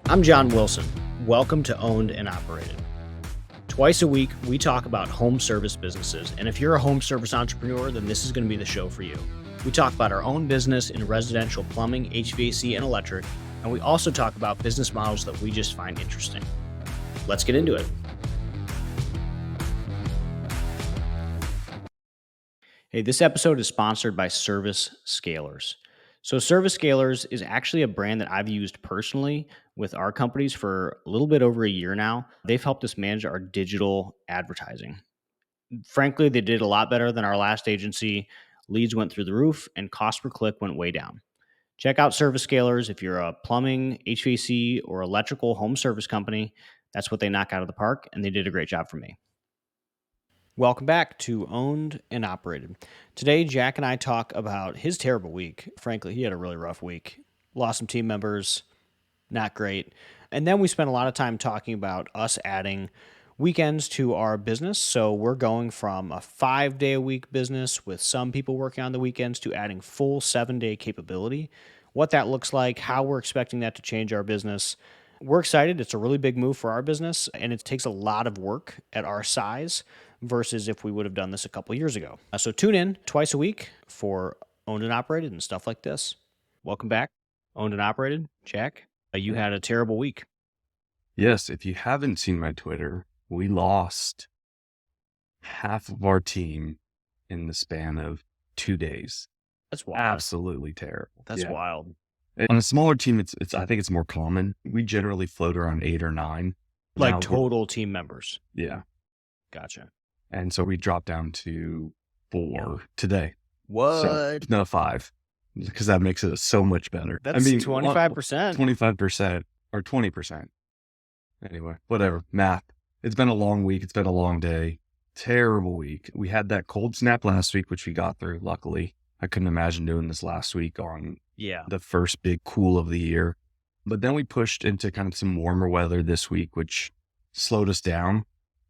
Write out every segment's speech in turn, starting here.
I'm John Wilson. Welcome to Owned and Operated. Twice a week, we talk about home service businesses. And if you're a home service entrepreneur, then this is going to be the show for you. We talk about our own business in residential plumbing, HVAC, and electric. And we also talk about business models that we just find interesting. Let's get into it. Hey, this episode is sponsored by Service Scalers. So Service Scalers is actually a brand that I've used personally with our companies for a little bit over a year now. They've helped us manage our digital advertising. Frankly, they did a lot better than our last agency. Leads went through the roof and cost per click went way down. Check out Service Scalers if you're a plumbing, HVAC, or electrical home service company. That's what they knock out of the park, and they did a great job for me. Welcome back to Owned and Operated. Today, Jack and I talk about his terrible week. Frankly, he had a really rough week. Lost some team members, not great. And then we spent a lot of time talking about us adding weekends to our business. So we're going from a 5-day-a-week business with some people working on the weekends to adding full 7-day capability. What that looks like, how we're expecting that to change our business. We're excited. It's a really big move for our business, and it takes a lot of work at our size versus if we would have done this a couple years ago. So tune in twice a week for Owned and Operated and stuff like this. Welcome back, Owned and Operated. Jack, you had a terrible week. Yes, if you haven't seen my Twitter, we lost half of our team in the span of 2 days. That's wild. Absolutely terrible. That's wild. On a smaller team, it's I think it's more common. We generally float around 8 or 9. Like Now total team members. Yeah. Gotcha. And so we dropped down to 4 today. What? So, no, 5. Because that makes it so much better. That's 25%. 25% or 20%. Anyway, whatever. Math. It's been a long week. It's been a long day. Terrible week. We had that cold snap last week, which we got through, luckily. I couldn't imagine doing this last week on the first big cool of the year. But then we pushed into kind of some warmer weather this week, which slowed us down.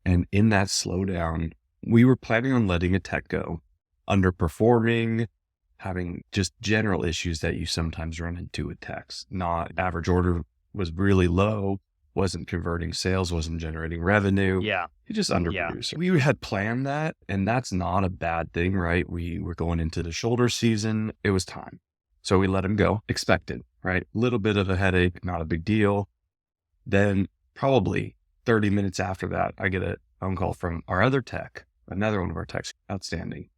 And in that slowdown, we were planning on letting a tech go, underperforming, having just general issues that you sometimes run into with techs. Not average order was really low, wasn't converting sales, wasn't generating revenue. Yeah. You just underproduced. Yeah. We had planned that, and that's not a bad thing, right? We were going into the shoulder season. It was time. So we let him go. Expected, right? Little bit of a headache, not a big deal. Then probably 30 minutes after that, I get a phone call from our other tech, another one of our techs, outstanding.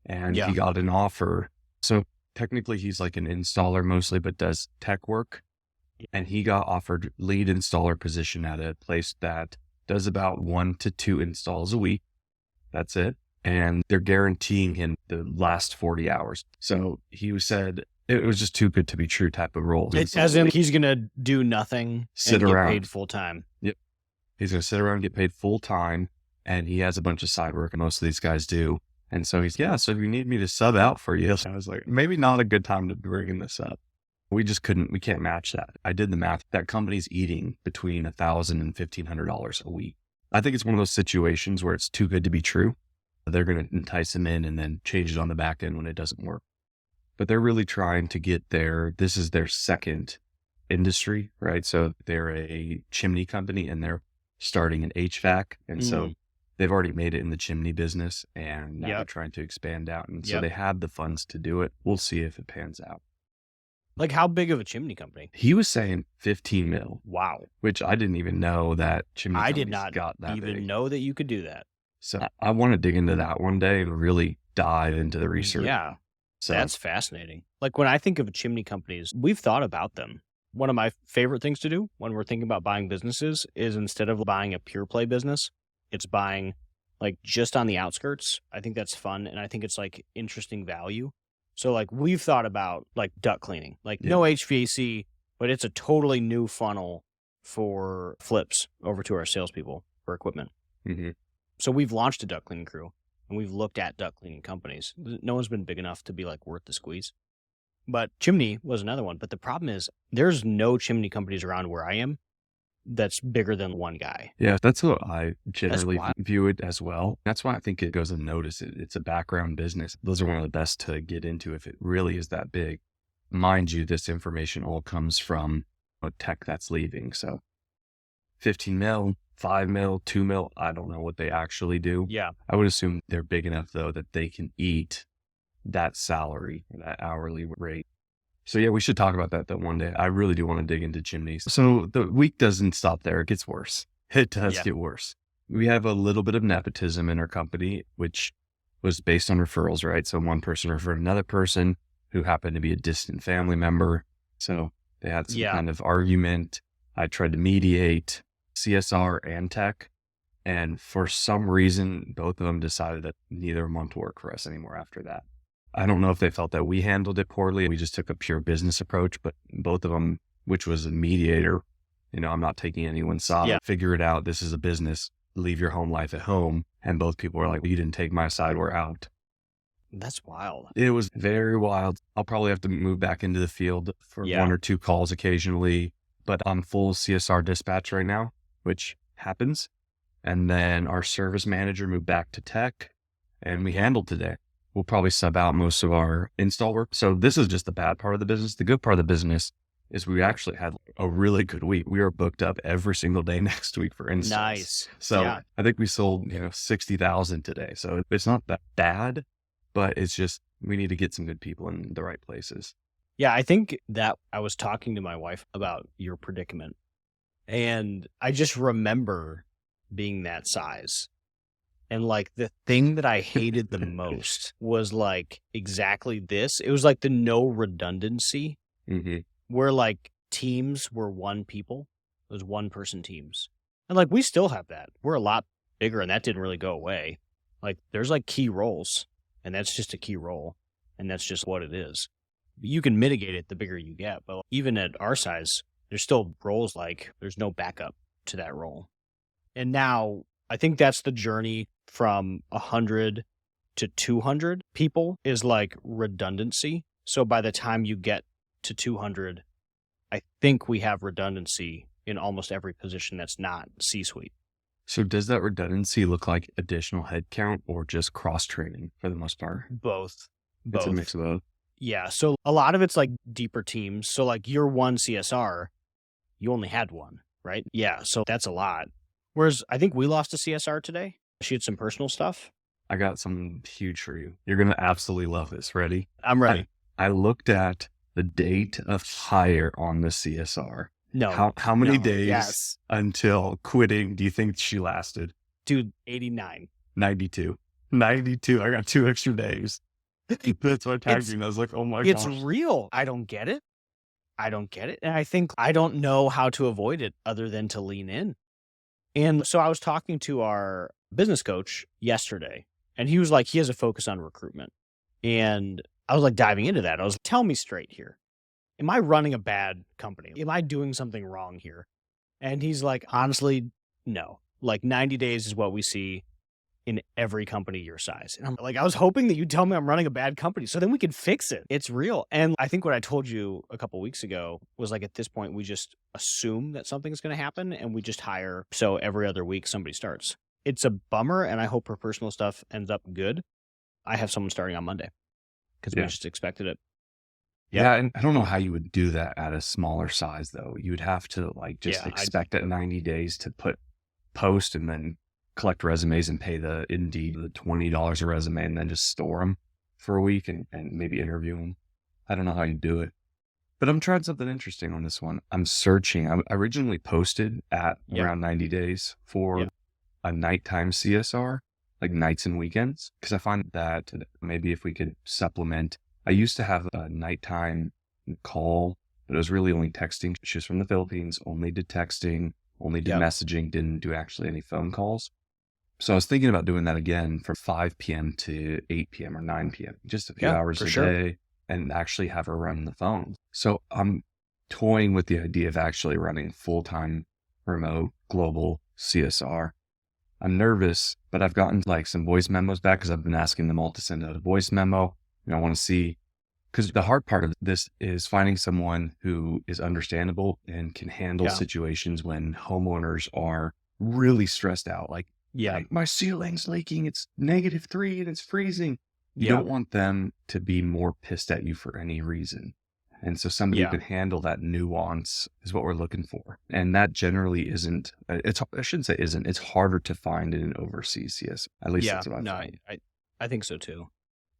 And he got an offer. So technically he's like an installer mostly, but does tech work. And he got offered lead installer position at a place that does about 1 to 2 installs a week. That's it. And they're guaranteeing him the last 40 hours. So he said it was just too good to be true type of role. As in he's going to do nothing sit and around. Get paid full time. Yep. He's going to sit around and get paid full time. And he has a bunch of side work, and most of these guys do. And so he's, so if you need me to sub out for you, I was like, maybe not a good time to be bringing this up. We can't match that. I did the math. That company's eating between $1,000 and $1,500 a week. I think it's one of those situations where it's too good to be true. They're going to entice him in and then change it on the back end when it doesn't work. But they're really trying to get this is their second industry, right? So they're a chimney company and they're starting an HVAC. And so they've already made it in the chimney business and now they're trying to expand out. And so they have the funds to do it. We'll see if it pans out. Like how big of a chimney company? He was saying 15 mil. Wow. Which I didn't even know that chimney companies got that even big. know that you could do that. So I want to dig into that one day and really dive into the research. Yeah. So that's fascinating. Like when I think of chimney companies, we've thought about them. One of my favorite things to do when we're thinking about buying businesses is instead of buying a pure play business, it's buying like just on the outskirts. I think that's fun. And I think it's like interesting value. So like we've thought about like duct cleaning, like no HVAC, but it's a totally new funnel for flips over to our salespeople for equipment. Mm-hmm. So we've launched a duct cleaning crew and we've looked at duct cleaning companies. No one's been big enough to be like worth the squeeze. But chimney was another one. But the problem is there's no chimney companies around where I am that's bigger than one guy. Yeah, that's what I generally view it as well. That's why I think it goes unnoticed. It's a background business. Those are one of the best to get into if it really is that big. Mind you, this information all comes from a tech that's leaving. So 15 mil, 5 mil, 2 mil. I don't know what they actually do. Yeah. I would assume they're big enough though that they can eat that salary, that hourly rate. So yeah, we should talk about that one day. I really do want to dig into chimneys. So the week doesn't stop there. It gets worse. It does Yeah. get worse. We have a little bit of nepotism in our company, which was based on referrals, right? So one person referred another person who happened to be a distant family member. So they had some Yeah. kind of argument. I tried to mediate CSR and tech. And for some reason, both of them decided that neither of them want to work for us anymore after that. I don't know if they felt that we handled it poorly. We just took a pure business approach, but both of them, which was a mediator, I'm not taking anyone's side. Yeah. Figure it out. This is a business. Leave your home life at home. And both people were like, well, you didn't take my side. We're out. That's wild. It was very wild. I'll probably have to move back into the field for Yeah. one or two calls occasionally, but on full CSR dispatch right now, which happens. And then our service manager moved back to tech and we handled today. We'll probably sub out most of our install work. So this is just the bad part of the business. The good part of the business is we actually had a really good week. We are booked up every single day next week for installs. Nice. So Yeah. I think we sold, 60,000 today. So it's not that bad, but it's just, we need to get some good people in the right places. Yeah. I think that I was talking to my wife about your predicament, and I just remember being that size. And like the thing that I hated the most was like exactly this. It was like the no redundancy, Mm-hmm. where like teams were one people. It was one person teams. And like we still have that. We're a lot bigger and that didn't really go away. Like there's like key roles and that's just a key role and that's just what it is. You can mitigate it the bigger you get, but even at our size, there's still roles like there's no backup to that role. And now I think that's the journey from 100 to 200 people is like redundancy. So by the time you get to 200, I think we have redundancy in almost every position that's not C-suite. So does that redundancy look like additional headcount or just cross training for the most part? Both. It's a mix of both. Yeah. So a lot of it's like deeper teams. So like your one CSR, you only had one, right? Yeah. So that's a lot. Whereas I think we lost a CSR today. She had some personal stuff. I got something huge for you. You're going to absolutely love this. Ready? I'm ready. I looked at the date of hire on the CSR. No. How many no, days Yes. until quitting do you think she lasted? Dude, 89. 92. 92. I got 2 extra days. That's why I tagged you and I was like, oh my It's gosh. real. I don't get it. And I think I don't know how to avoid it other than to lean in. And so I was talking to our business coach yesterday, and he was like, he has a focus on recruitment. And I was like diving into that. I was like, tell me straight here. Am I running a bad company? Am I doing something wrong here? And he's like, honestly, no. Like 90 days is what we see in every company your size. And I'm like, I was hoping that you'd tell me I'm running a bad company so then we could fix it. It's real. And I think what I told you a couple weeks ago was like, at this point, we just assume that something's going to happen and we just hire. So every other week somebody starts. It's a bummer. And I hope her personal stuff ends up good. I have someone starting on Monday because we just expected it. Yeah. And I don't know how you would do that at a smaller size though. You would have to like just Yeah, expect at 90 days to post and then collect resumes and pay the Indeed the $20 a resume and then just store them for a week and maybe interview them. I don't know how you do it, but I'm trying something interesting on this one. I'm searching. I originally posted at around 90 days for a nighttime CSR, like nights and weekends, because I find that maybe if we could supplement, I used to have a nighttime call, but it was really only texting. She was from the Philippines, only did texting, only did messaging, didn't do actually any phone calls. So I was thinking about doing that again from 5 p.m. to 8 p.m. or 9 p.m., just a few hours a day, and actually have her run the phone. So I'm toying with the idea of actually running full-time remote global CSR. I'm nervous, but I've gotten like some voice memos back because I've been asking them all to send out a voice memo. I want to see, because the hard part of this is finding someone who is understandable and can handle situations when homeowners are really stressed out. Like, my ceiling's leaking. It's -3 and it's freezing. You don't want them to be more pissed at you for any reason. And so somebody who Yeah. can handle that nuance is what we're looking for. And that generally isn't, I shouldn't say isn't, it's harder to find in an overseas CS. At least Yeah. that's what I've No, found. I think so too.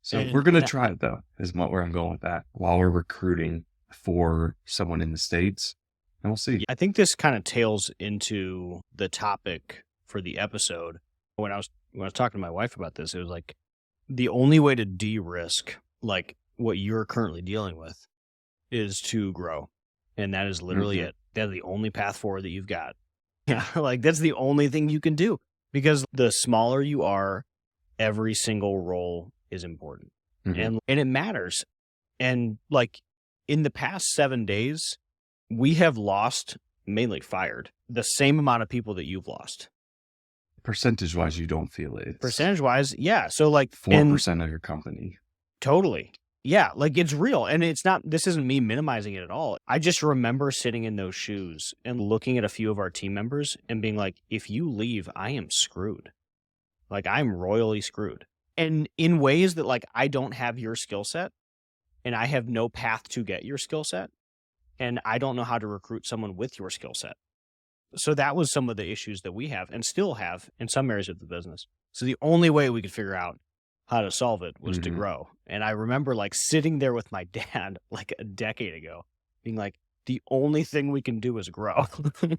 So we're And going to and try it though, is where I'm going with that while we're recruiting for someone in the States. And we'll see. I think this kind of tails into the topic for the episode. When I was talking to my wife about this, it was like the only way to de-risk like what you're currently dealing with is to grow. And that is literally Hmm. it. That's the only path forward that you've got. Yeah, like that's the only thing you can do because the smaller you are, every single role is important. Hmm. And it matters. And like in the past 7 days, we have lost, mainly fired, the same amount of people that you've lost. Percentage wise, you don't feel it. It's Percentage wise, yeah. So like and 4% of your company. totally. Yeah, like it's real. And it's not this isn't me minimizing it at all. I just remember sitting in those shoes and looking at a few of our team members and being like, if you leave, I am screwed. Like I'm royally screwed. And in ways that like I don't have your skill set and I have no path to get your skill set and I don't know how to recruit someone with your skill set. So that was some of the issues that we have and still have in some areas of the business. So the only way we could figure out how to solve it was to Hmm. grow. And I remember like sitting there with my dad like a decade ago, being like, the only thing we can do is grow.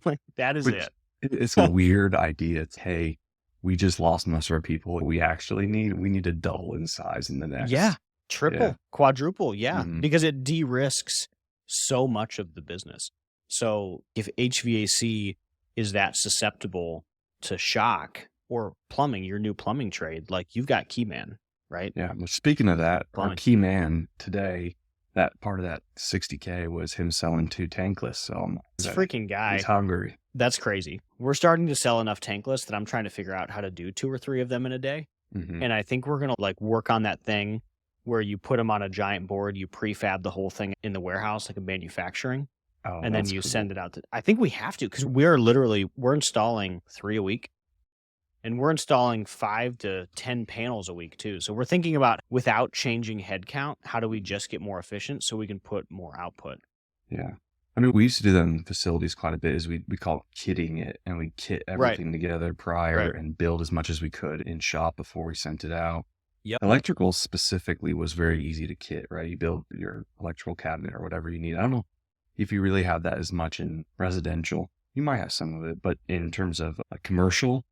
Like that is Which it. it's a weird idea. It's, hey, we just lost most of our people. We need to double in size in the Yeah. next. Yeah. Triple, quadruple. Yeah. Hmm. Because it de-risks so much of the business. So if HVAC is that susceptible to shock or plumbing, your new plumbing trade, like you've got Keyman, right? Yeah. Well, speaking of that, our Plumbing. key man today, that part of that 60K was him selling 2 tankless. So This freaking guy, he's hungry. that's crazy. We're starting to sell enough tankless that I'm trying to figure out how to do 2 or 3 of them in a day. Hmm. And I think we're going to like work on that thing where you put them on a giant board, you prefab the whole thing in the warehouse, like a manufacturing. Oh, And then that's you cool. send it out to I think we have to because we're installing 3 a week and we're installing 5 to 10 panels a week too. So we're thinking about without changing headcount, how do we just get more efficient so we can put more output? Yeah. I mean, we used to do that in facilities quite a bit is we call it kitting it, and we kit Right. everything together prior Right. and build as much as we could in shop before we sent it out. Yep. Electrical specifically was very easy to kit, right? You build your electrical cabinet or whatever you need. I don't know if you really have that as much in residential. You might have some of it, but in terms of a commercial,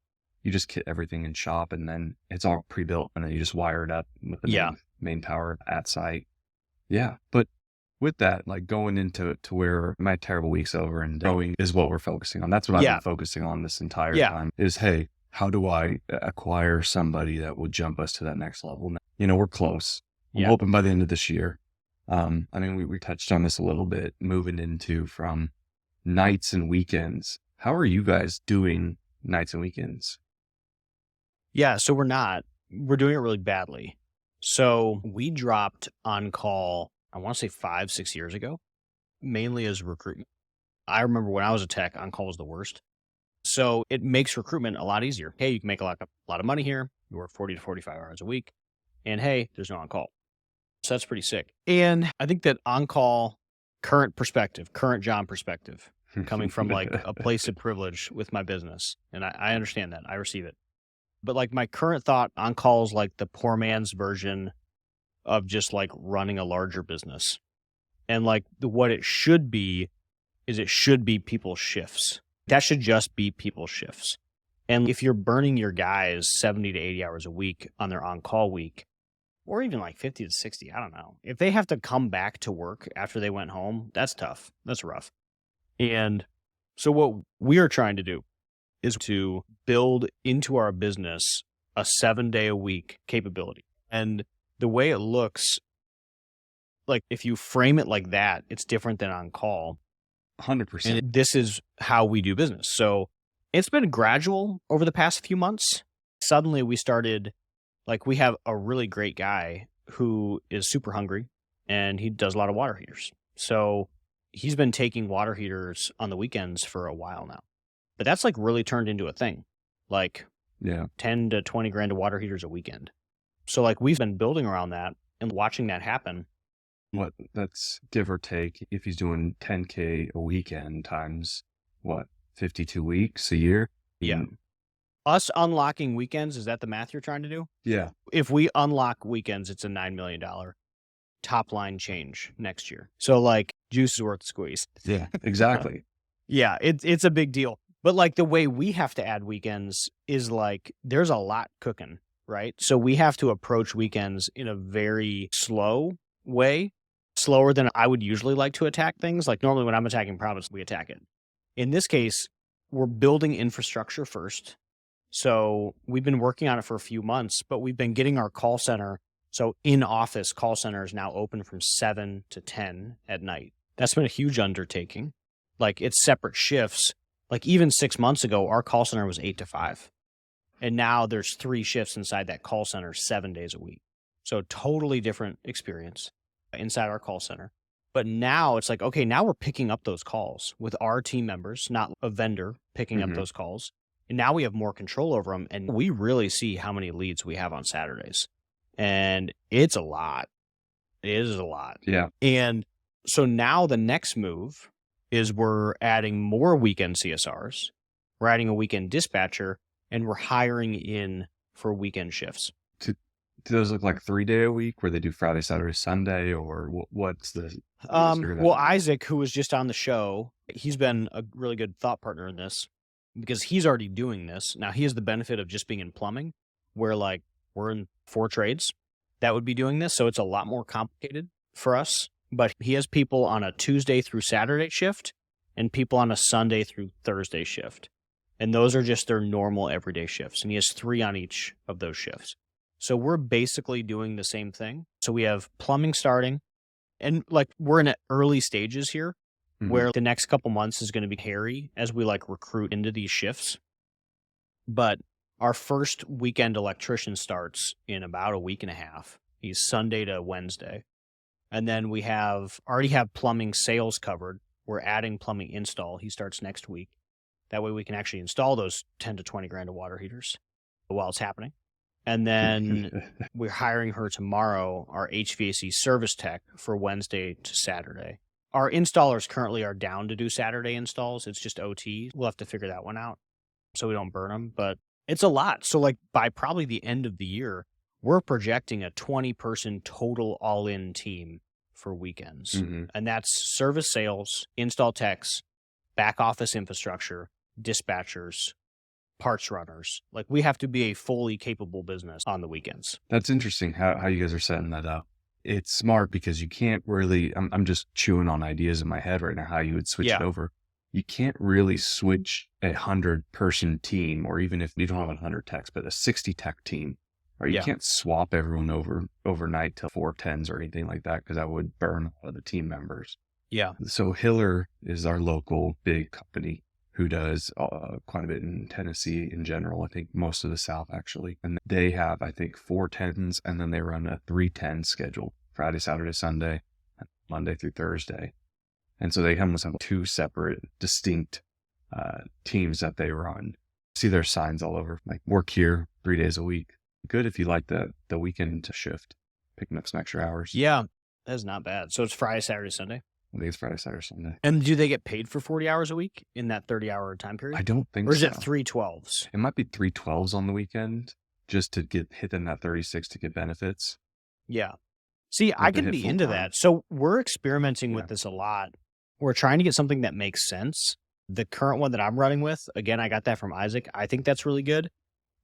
you just kit everything in shop and then it's all pre-built and then you just wire it up with the Yeah. main power at site. Yeah. But with that, like going into where my terrible week's over and growing is what we're focusing on. That's what I've Yeah. been focusing on this entire Yeah. time is, hey, how do I acquire somebody that will jump us to that next level? We're close. I'm Yeah. hoping by the end of this year. I mean, we touched on this a little bit, moving into from nights and weekends. How are you guys doing nights and weekends? Yeah. So we're doing it really badly. So we dropped on call, I want to say 5, 6 years ago, mainly as recruitment. I remember when I was a tech, on call was the worst. So it makes recruitment a lot easier. Hey, you can make a lot of money here. You work 40 to 45 hours a week. And hey, there's no on call. So that's pretty sick. And I think that on call, current perspective, current John perspective, coming from like a place of privilege with my business. And I understand that. I receive it. But like my current thought on call is like the poor man's version of just like running a larger business. And like what it should be is it should be people's shifts. That should just be people's shifts. And if you're burning your guys 70 to 80 hours a week on their on-call week, or even like 50 to 60, I don't know. If they have to come back to work after they went home, that's tough. That's rough. And so what we are trying to do is to build into our business a 7-day-a-week capability. And the way it looks, like if you frame it like that, it's different than on call. 100%. And this is how we do business. So it's been gradual over the past few months. Suddenly we started, like we have a really great guy who is super hungry and he does a lot of water heaters. So he's been taking water heaters on the weekends for a while now. But that's like really turned into a thing, like Yeah. 10 to 20 grand of water heaters a weekend. So like we've been building around that and watching that happen. What that's give or take if he's doing 10K a weekend times what, 52 weeks a year? Yeah. Mm, Us unlocking weekends, is that the math you're trying to do? yeah. If we unlock weekends, it's a $9 million top line change next year. So like juice is worth the squeeze. Yeah, exactly. Yeah, it's a big deal. But like the way we have to add weekends is like there's a lot cooking, right? So we have to approach weekends in a very slow way, slower than I would usually like to attack things. Like normally when I'm attacking province, we attack it. In this case, we're building infrastructure first. So we've been working on it for a few months, but we've been getting our call center. So in office call center is now open from 7 to 10 at night. That's been a huge undertaking. Like it's separate shifts. Like even 6 months ago, our call center was 8 to 5. And now there's 3 shifts inside that call center 7 days a week. So totally different experience inside our call center. But now it's like, okay, now we're picking up those calls with our team members, not a vendor picking up Mhm. those calls. And now we have more control over them. And we really see how many leads we have on Saturdays. And it's a lot. It is a lot. Yeah. And so now the next move is we're adding more weekend CSRs. We're adding a weekend dispatcher and we're hiring in for weekend shifts. Do do those look like 3-day a week where they do Friday, Saturday, Sunday, or what's the how do you guys figure that Well, out? Isaac, who was just on the show, he's been a really good thought partner in this because he's already doing this. Now he has the benefit of just being in plumbing, where like we're in 4 trades that would be doing this. So it's a lot more complicated for us. But he has people on a Tuesday through Saturday shift and people on a Sunday through Thursday shift. And those are just their normal everyday shifts. And he has 3 on each of those shifts. So we're basically doing the same thing. So we have plumbing starting and like we're in early stages here Mhm. where the next couple months is going to be hairy as we like recruit into these shifts. But our first weekend electrician starts in about a week and a half. He's Sunday to Wednesday. And then we have already have plumbing sales covered. We're adding plumbing install. He starts next week. That way we can actually install those 10 to 20 grand of water heaters while it's happening. And then we're hiring her tomorrow, our HVAC service tech for Wednesday to Saturday. Our installers currently are down to do Saturday installs. It's just OT. We'll have to figure that one out so we don't burn them, but it's a lot. So like by probably the end of the year, we're projecting a 20-person total all-in team for weekends. Mhm. And that's service sales, install techs, back office infrastructure, dispatchers, parts runners. Like we have to be a fully capable business on the weekends. That's interesting how you guys are setting that up. It's smart because you can't really I'm just chewing on ideas in my head right now how you would switch it Yeah. over. You can't really switch a 100-person team, or even if you don't have 100 techs, but a 60 tech team, or you Yeah. can't swap everyone over overnight to 410s or anything like that because that would burn a lot of the team members. Yeah. So Hiller is our local big company who does quite a bit in Tennessee in general. I think most of the South actually. And they have, I think, 410s and then they run a 310 schedule, Friday, Saturday, Sunday, Monday through Thursday. And so they almost have 2 separate, distinct teams that they run. See their signs all over, like work here 3 days a week. Good if you like the weekend shift, picking up some extra hours. Yeah. That's not bad. So it's Friday, Saturday, Sunday. I think it's Friday, Saturday, Sunday. And do they get paid for 40 hours a week in that 30-hour time I period? don't think Or is so. it 312s? It might be 312s on the weekend just to get hit in that 36 to get benefits. Yeah. See, I Not to could hit be full into time. that. So we're experimenting Yeah. with this a lot. We're trying to get something that makes sense. The current one that I'm running with, again, I got that from Isaac. I think that's really good.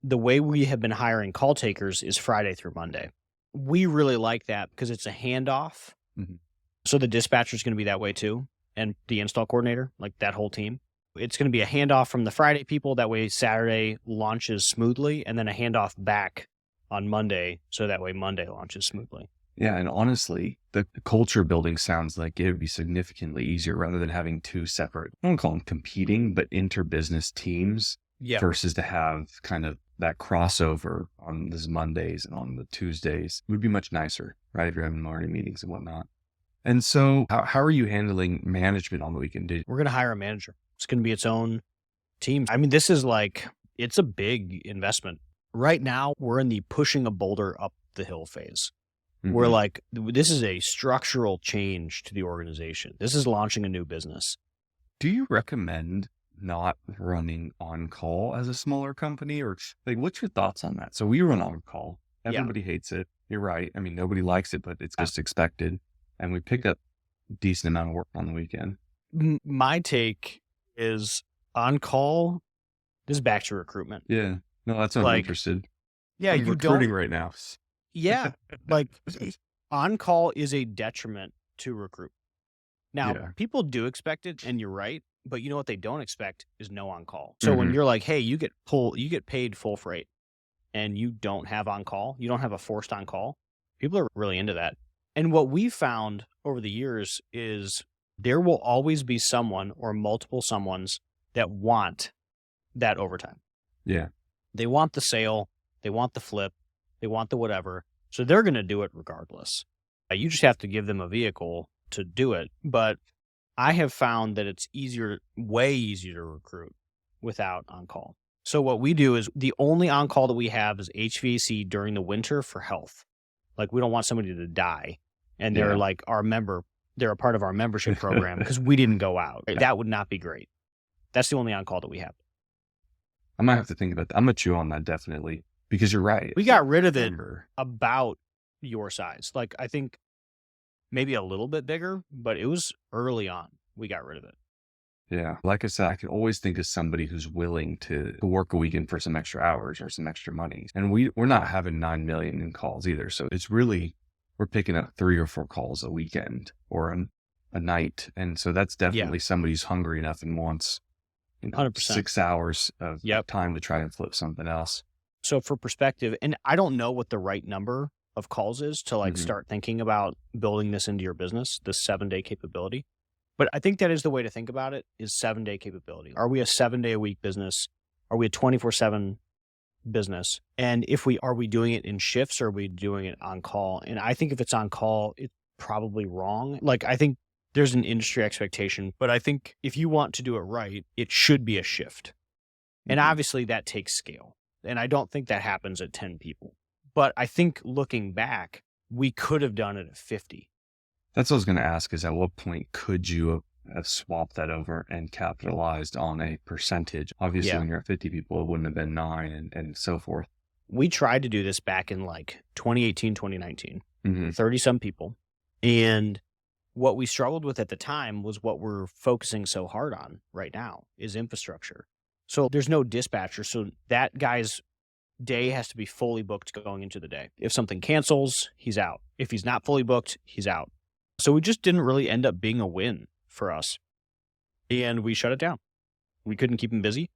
The way we have been hiring call takers is Friday through Monday. We really like that because it's a handoff. Mhm. So the dispatcher is going to be that way too. And the install coordinator, like that whole team. It's going to be a handoff from the Friday people. That way Saturday launches smoothly and then a handoff back on Monday. So that way Monday launches smoothly. Yeah, and honestly, the culture building sounds like it would be significantly easier rather than having 2 separate, I don't call them competing, but inter-business teams Yeah. versus to have kind of that crossover on these Mondays and on the Tuesdays. It would be much nicer, right? If you're having morning meetings and whatnot. And so how are you handling management on the weekend? We're going to hire a manager. It's going to be its own team. I mean, this is like, it's a big investment. Right now, we're in the pushing a boulder up the hill phase. We're Hmm. like, this is a structural change to the organization. This is launching a new business. Do you recommend not running on call as a smaller company, or like, what's your thoughts on that? So we run on call. Yeah. Everybody hates it. You're right. I mean, nobody likes it, but it's Yeah. just expected. And we pick up decent amount of work on the weekend. My take is on call. This is back to recruitment. Yeah. No, that's what I'm Like, interested. yeah, I'm you don't, recruiting right now. yeah, like on call is a detriment to recruit. Now, Yeah. people do expect it, and you're right, but you know what they don't expect is no on call. So when Hmm. you're like, hey, you get paid full freight and you don't have on call, you don't have a forced on call, people are really into that. And what we've found over the years is there will always be someone or multiple someones that want that overtime. Yeah. They want the sale, they want the flip, they want the whatever. So they're going to do it regardless. You just have to give them a vehicle to do it. But I have found that it's easier, way easier to recruit without on call. So what we do is the only on call that we have is HVAC during the winter for health. Like we don't want somebody to die and they're Yeah. like our member, they're a part of our membership program because we didn't go out. That would not be great. That's the only on call that we have. I might have to think about that. I'm gonna chew on that definitely because you're right. We got rid of it Remember. about your size. Like I think maybe a little bit bigger, but it was early on. We got rid of it. Yeah. Like I said, I can always think of somebody who's willing to work a weekend for some extra hours or some extra money. And we're not having 9 million in calls either. So it's really, we're picking up 3 or 4 calls a weekend or a night. And so that's Yeah, definitely somebody who's hungry enough and wants, 100%. 6 hours of Yep. time to try and flip something else. So for perspective, and I don't know what the right number of calls is to like Hmm. start thinking about building this into your business, this 7-day capability. But I think that is the way to think about it is 7-day capability. Are we a 7-day a week business? Are we a 24/7 business? And if we are we doing it in shifts or are we doing it on call? And I think if it's on call, it's probably wrong. Like I think there's an industry expectation, but I think if you want to do it right, it should be a shift. And Hmm. obviously that takes scale. And I don't think that happens at 10 people. But I think looking back, we could have done it at 50. That's what I was going to ask is at what point could you have swapped that over and capitalized on a percentage? Obviously, Yeah. when you're at 50 people, it wouldn't have been 9 and so forth. We tried to do this back in like 2018, 2019, Hmm. 30 some people. And what we struggled with at the time was what we're focusing so hard on right now is infrastructure. So there's no dispatcher. So that guy's day has to be fully booked going into the day. If something cancels, he's out. If he's not fully booked, he's out. So we just didn't really end up being a win for us. And we shut it down. We couldn't keep him busy.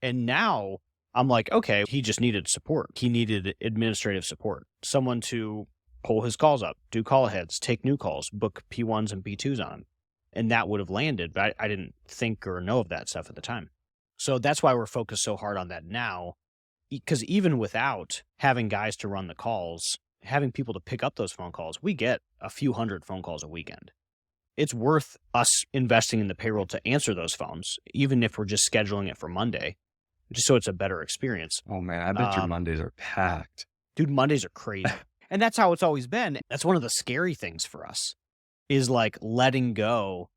And now I'm like, okay, he just needed support. He needed administrative support, someone to pull his calls up, do call aheads, take new calls, book P1s and P2s on him. And that would have landed, but I didn't think or know of that stuff at the time. So that's why we're focused so hard on that now. Because even without having guys to run the calls, having people to pick up those phone calls, we get a few hundred phone calls a weekend. It's worth us investing in the payroll to answer those phones, even if we're just scheduling it for Monday, just so it's a better experience. Oh man, I bet your Um, Mondays are packed. Dude, Mondays are crazy. And that's how it's always been. That's one of the scary things for us is like letting go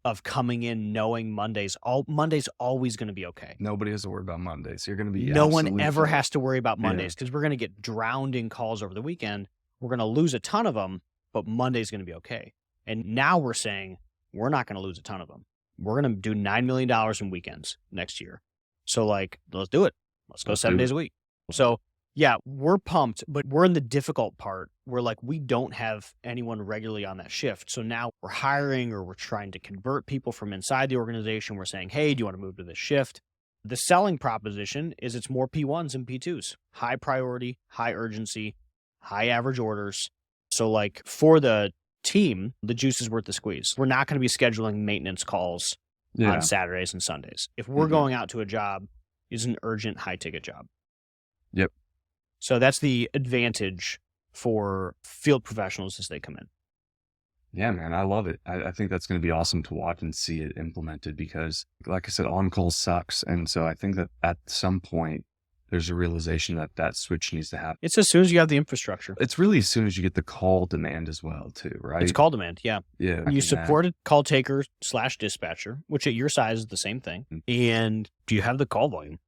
of coming in knowing Monday's always going to be okay. Nobody has to worry about Mondays. You're going to be No one absolutely ever fine. has to worry about Yeah. Mondays because we're going to get drowned in calls over the weekend. We're going to lose a ton of them, but Monday's going to be okay. And now we're saying we're not going to lose a ton of them. We're going to do $9 million in weekends next year. So like, let's do it. Let's go Let's 7 do days it. a week. So yeah, we're pumped, but we're in the difficult part where like we don't have anyone regularly on that shift. So now we're hiring or we're trying to convert people from inside the organization. We're saying, hey, do you want to move to this shift? The selling proposition is it's more P1s and P2s, high priority, high urgency, high average orders. So like for the team, the juice is worth the squeeze. We're not going to be scheduling maintenance calls Yeah. on Saturdays and Sundays. If we're Mhm. going out to a job, it's an urgent high ticket job. Yep. So that's the advantage for field professionals as they come in. Yeah, man, I love it. I think that's going to be awesome to watch and see it implemented because, like I said, on call sucks. And so I think that at some point, there's a realization that that switch needs to happen. It's as soon as you have the infrastructure. It's really as soon as you get the call demand as well too, It's right? call demand, yeah. Yeah. You Tracking that. support a call taker slash dispatcher, which at your size is the same thing. Mm. And do you have the call volume?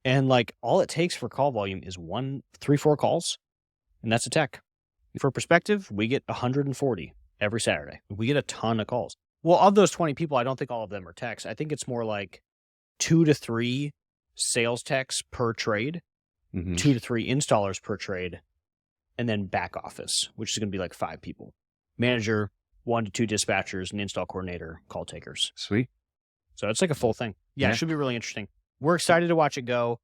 And like all it takes for call volume is 4 calls, and that's a tech. For perspective, we get 140 every Saturday. We get a ton of calls. Well, of those 20 people, I don't think all of them are techs. I think it's more like 2 to 3 sales techs per trade, Mhm. 2 to 3 installers per trade, and then back office, which is going to be like 5 people. Manager, 1 to 2 dispatchers, an install coordinator, call takers. Sweet. So it's like a full thing. Yeah, Yeah. it should be really interesting. We're excited to watch it go.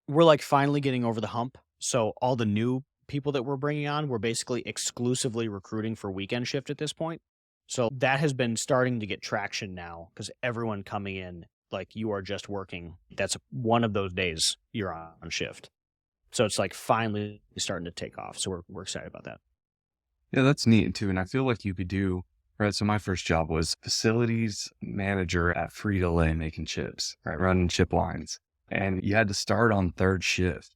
We're like finally getting over the hump. So all the new people that we're bringing on, we're basically exclusively recruiting for weekend shift at this point. So that has been starting to get traction now because everyone coming in, like you are just working. That's one of those days you're on shift. So it's like finally starting to take off. So we're excited about that. Yeah, that's neat too. And I feel like you could do, right? So my first job was facilities manager at Frito-Lay making chips, right? Running chip lines. And you had to start on third shift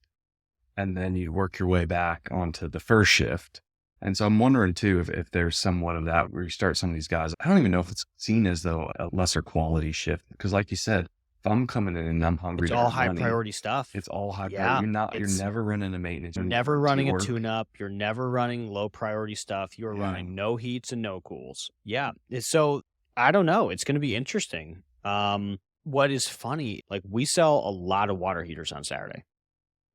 and then you'd work your way back onto the first shift. And so I'm wondering too, if there's somewhat of that where you start some of these guys. I don't even know if it's seen as though a lesser quality shift. Because like you said, if I'm coming in and I'm hungry It's to all earn high money, priority stuff. it's all high Yeah, priority. You're never running a maintenance. You're never running a tune-up. You're never running low priority stuff. You're running no heats and no cools. Yeah. So I don't know. It's going to be interesting. What is funny, like we sell a lot of water heaters on Saturday.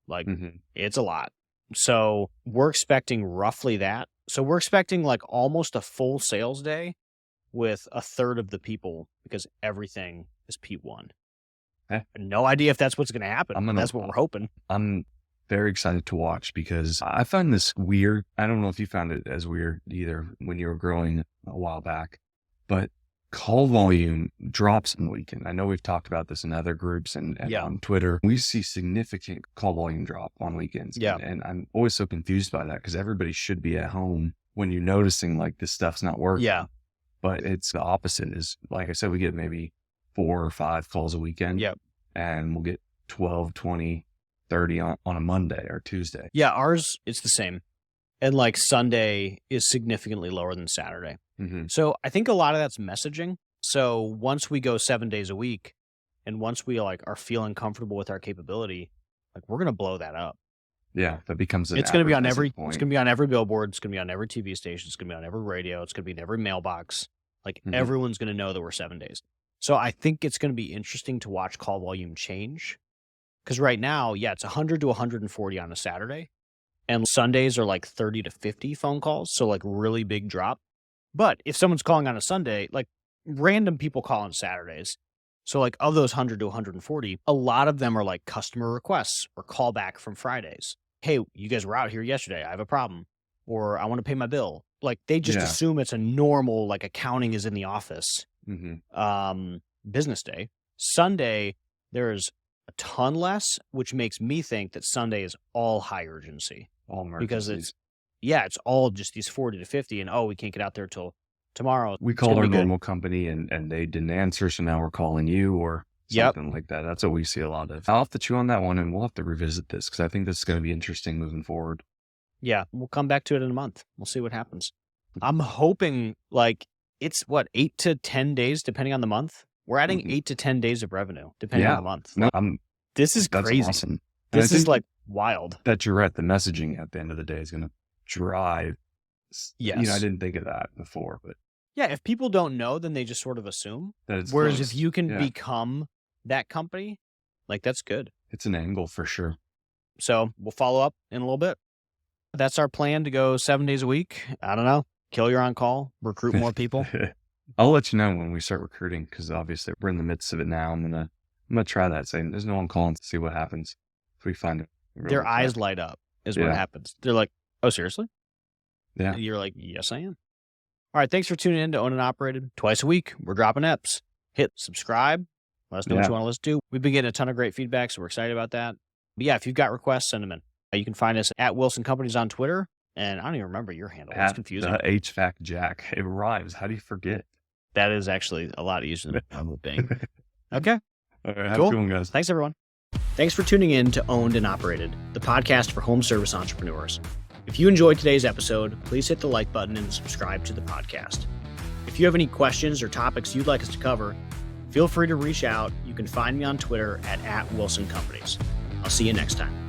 Like it's a lot. So we're expecting roughly that. So we're expecting like almost a full sales day with a third of the people because everything is P1. No idea if that's what's going to happen. That's what we're hoping. I'm very excited to watch because I find this weird. I don't know if you found it as weird either when you were growing a while back, but call volume drops in the weekend. I know we've talked about this in other groups and on Twitter. We see significant call volume drop on weekends. Yeah. And I'm always so confused by that because everybody should be at home when you're noticing like this stuff's not working. Yeah. But it's the opposite. Is like I said, we get maybe 4 or 5 calls a weekend. Yep. And we'll get 12, 20, 30 on a Monday or Tuesday. Yeah, ours, it's the same. And like Sunday is significantly lower than Saturday. So I think a lot of that's messaging. So once we go 7 days a week and once we like are feeling comfortable with our capability, like we're going to blow that up. Yeah, that becomes it's going to be on every point. It's going to be on every billboard. It's going to be on every TV station. It's going to be on every radio. It's going to be in every mailbox. Like everyone's going to know that we're 7 days. So I think it's going to be interesting to watch call volume change. Because right now, yeah, it's 100 to 140 on a Saturday. And Sundays are like 30 to 50 phone calls. So like really big drop. But if someone's calling on a Sunday, like random people call on Saturdays. So like of those 100 to 140, a lot of them are like customer requests or callback from Fridays. Hey, you guys were out here yesterday. I have a problem. Or I want to pay my bill. Like they just assume it's a normal, like accounting is in the office business day. Sunday, there's a ton less, which makes me think that Sunday is all high urgency. All emergencies. Because it's all just these 40 to 50 and we can't get out there till tomorrow. We called our normal company and they didn't answer. So now we're calling you or something like that. That's what we see a lot of. I'll have to chew on that one and we'll have to revisit this because I think this is going to be interesting moving forward. Yeah. We'll come back to it in a month. We'll see what happens. I'm hoping like it's 8 to 10 days, depending on the month. We're adding 8 to 10 days of revenue, depending on the month. No, this is that's crazy. Awesome. This is like wild. That you're right. The messaging at the end of the day is going to drive. Yes. I didn't think of that before, but yeah, if people don't know, then they just sort of assume. That it's Whereas close. If you can become that company, like that's good. It's an angle for sure. So we'll follow up in a little bit. That's our plan to go 7 days a week. I don't know. Kill your on call, recruit more people. I'll let you know when we start recruiting because obviously we're in the midst of it now. I'm gonna try that. Saying there's no one calling to see what happens if we find it. Their eyes light up is what happens. They're like, "Oh, seriously?" Yeah. And you're like, "Yes, I am." All right. Thanks for tuning in to Owned and Operated. Twice a week, we're dropping eps. Hit subscribe. Let us know what you want to listen to. We've been getting a ton of great feedback, so we're excited about that. But yeah, if you've got requests, send them in. You can find us at Wilson Companies on Twitter. And I don't even remember your handle. It's confusing. The HVAC Jack. It rhymes. How do you forget? That is actually a lot easier than I would think. Okay. All right. Have a good one, guys. Thanks, everyone. Thanks for tuning in to Owned and Operated, the podcast for home service entrepreneurs. If you enjoyed today's episode, please hit the like button and subscribe to the podcast. If you have any questions or topics you'd like us to cover, feel free to reach out. You can find me on Twitter at @WilsonCompanies. I'll see you next time.